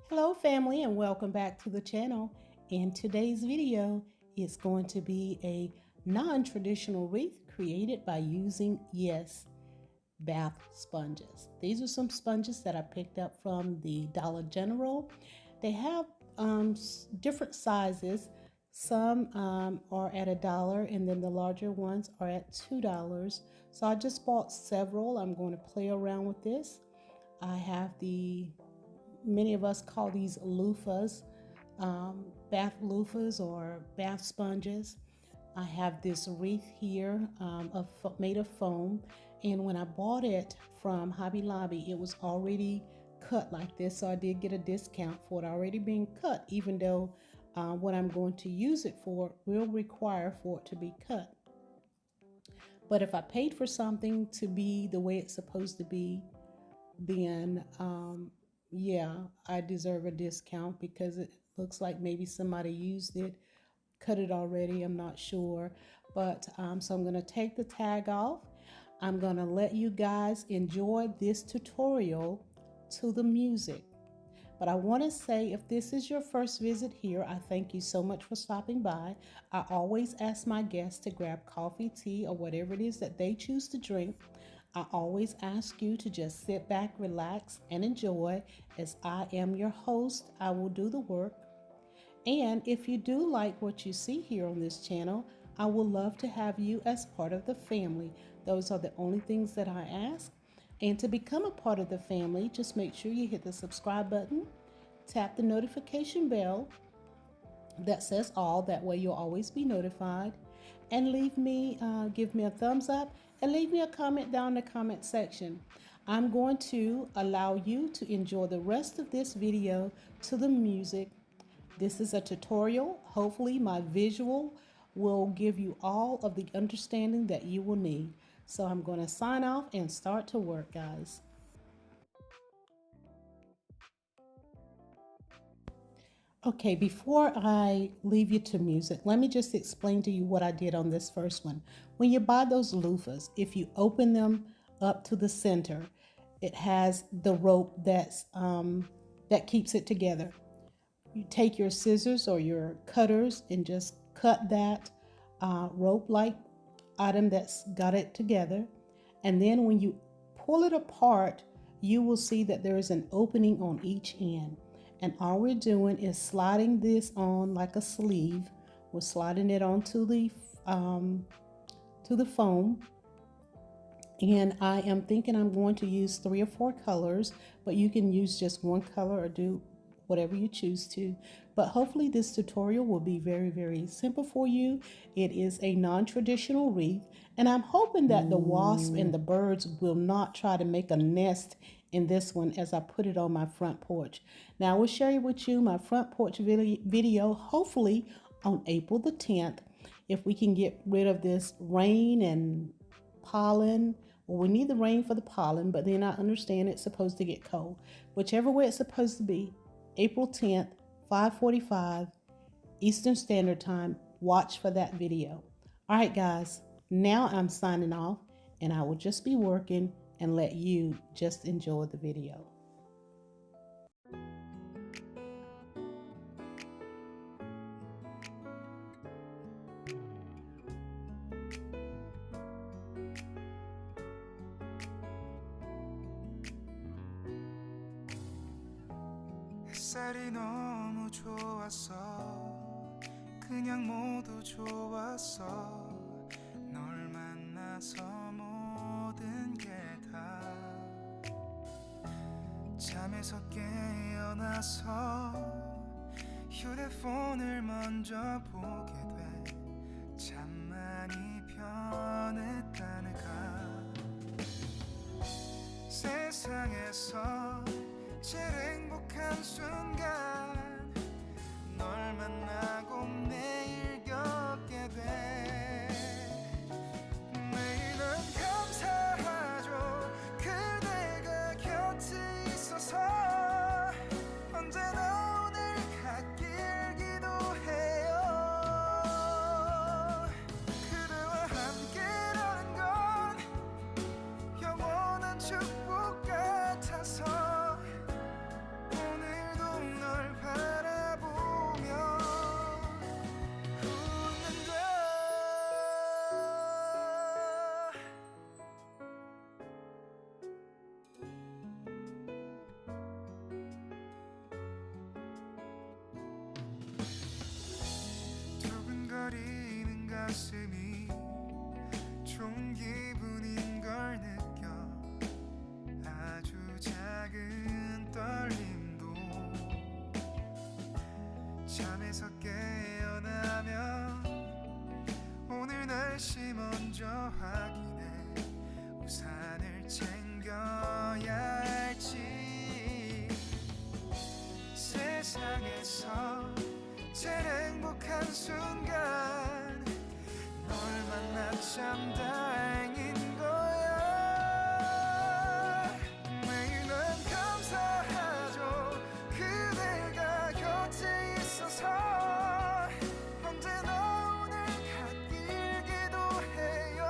Hello family and welcome back to the channel. In today's video, it's going to be a non-traditional wreath created by using, yes, bath sponges. These are some sponges that I picked up from the Dollar General. They have different sizes. Some are at $1 and then the larger ones are at $2. So I just bought several. I'm going to play around with this. I have many of us call these loofahs, bath loofahs or bath sponges. I have this wreath here made of foam, and when I bought it from Hobby Lobby, it was already cut like this, so I did get a discount for it already being cut, even though what I'm going to use it for will require for it to be cut. But if I paid for something to be the way it's supposed to be, then yeah, I deserve a discount because it looks like maybe somebody used it, cut it already. I'm not sure. But so I'm going to take the tag off. I'm going to let you guys enjoy this tutorial to the music. But I want to say, if this is your first visit here, I thank you so much for stopping by. I always ask my guests to grab coffee, tea, or whatever it is that they choose to drink. I always ask you to just sit back, relax, and enjoy. As I am your host, I will do the work. And if you do like what you see here on this channel, I would love to have you as part of the family. Those are the only things that I ask. And to become a part of the family, just make sure you hit the subscribe button, tap the notification bell that says all, that way you'll always be notified, and give me a thumbs up and leave me a comment down in the comment section. I'm going to allow you to enjoy the rest of this video to the music. This is a tutorial. Hopefully my visual will give you all of the understanding that you will need. So I'm going to sign off and start to work, guys. Okay, before I leave you to music, let me just explain to you what I did on this first one. When you buy those loofahs, if you open them up to the center, it has the rope that keeps it together. You take your scissors or your cutters and just cut that rope-like item that's got it together. And then when you pull it apart, you will see that there is an opening on each end. And all we're doing is sliding this on like a sleeve. We're sliding it onto the foam. And I am thinking I'm going to use 3 or 4 colors, but you can use just one color or do whatever you choose to. But hopefully this tutorial will be very, very simple for you. It is a non-traditional wreath, and I'm hoping that the wasp and the birds will not try to make a nest in this one as I put it on my front porch. Now I will share with you my front porch video hopefully on April the 10th, if we can get rid of this rain and pollen. Well, we need the rain for the pollen, but then I understand it's supposed to get cold. Whichever way it's supposed to be, April 10th, 5:45 Eastern Standard Time. Watch for that video. All right, guys, now I'm signing off, and I will just be working and let you just enjoy the video. 햇살이 너무 좋았어 그냥 모두 좋았어 널 만나서 모든 게 다 잠에서 깨어나서 휴대폰을 먼저 보게 돼 참 많이 변했다 내가 세상에서 제일 행복한 순간 널 만나고 매일 겪게 돼 매일은 감사하죠 그대가 곁에 있어서 언제나 오늘 갖길 기도해요 그대와 함께라는 건 영원한 축복 같아서 오늘도 떨림도 잠에서 깨어나면 오늘 날씨 먼저 확인해 우산을 챙겨야 할지 세상에서 제일 행복한 순간 널 만나 참 다행인 거야 매일 난 감사하죠 그대가 곁에 있어서 언제나 오늘 갓길기도 해요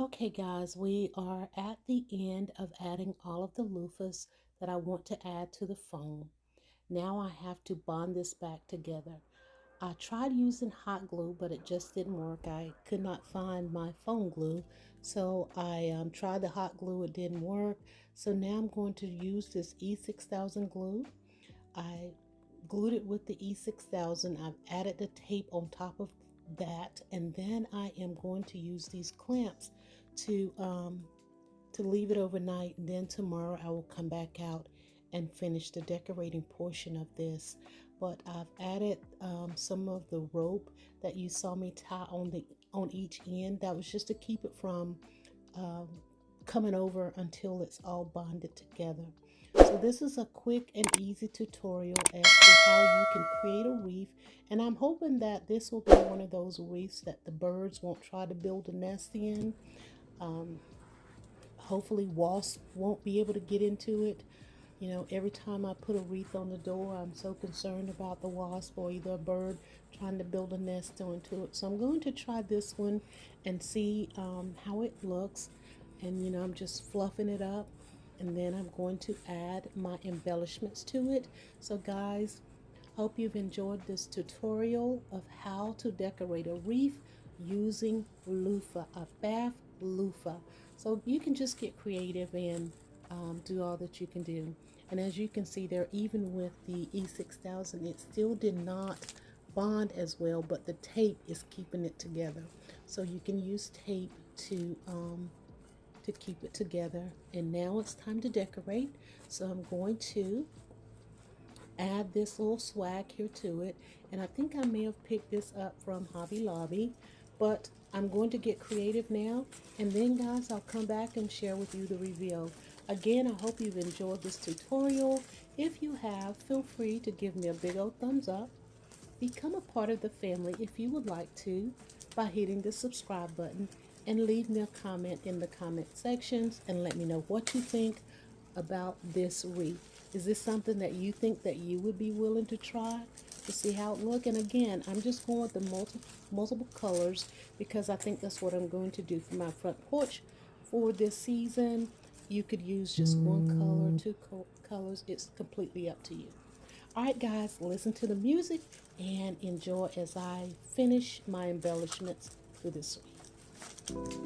Okay guys, we are at the end of adding all of the loofahs that I want to add to the foam. Now I have to bond this back together. I tried using hot glue, but it just didn't work. I could not find my foam glue, so I tried the hot glue. It didn't work. So now I'm going to use this E6000 glue. I glued it with the E6000. I've added the tape on top of that, and then I am going to use these clamps to leave it overnight, and then tomorrow I will come back out and finish the decorating portion of this. But I've added some of the rope that you saw me tie on each end. That was just to keep it from coming over until it's all bonded together. So this is a quick and easy tutorial as to how you can create a wreath, and I'm hoping that this will be one of those wreaths that the birds won't try to build a nest in. Hopefully wasps won't be able to get into it. You know, every time I put a wreath on the door, I'm so concerned about the wasp or either a bird trying to build a nest onto it. So I'm going to try this one and see how it looks. And you know, I'm just fluffing it up, and then I'm going to add my embellishments to it. So guys, hope you've enjoyed this tutorial of how to decorate a wreath using loofah, a bath loofah. So you can just get creative and do all that you can do. And as you can see there, even with the E6000, it still did not bond as well, but the tape is keeping it together. So you can use tape to keep it together. And now it's time to decorate. So I'm going to add this little swag here to it, and I think I may have picked this up from Hobby Lobby, but I'm going to get creative now, and then guys, I'll come back and share with you the reveal. Again, I hope you've enjoyed this tutorial. If you have, feel free to give me a big old thumbs up. Become a part of the family if you would like to by hitting the subscribe button, and leave me a comment in the comment sections and let me know what you think about this wreath. Is this something that you think that you would be willing to try to see how it look? And again, I'm just going with the multiple colors because I think that's what I'm going to do for my front porch for this season. You could use just one color, two colors. It's completely up to you. All right, guys, listen to the music and enjoy as I finish my embellishments for this week.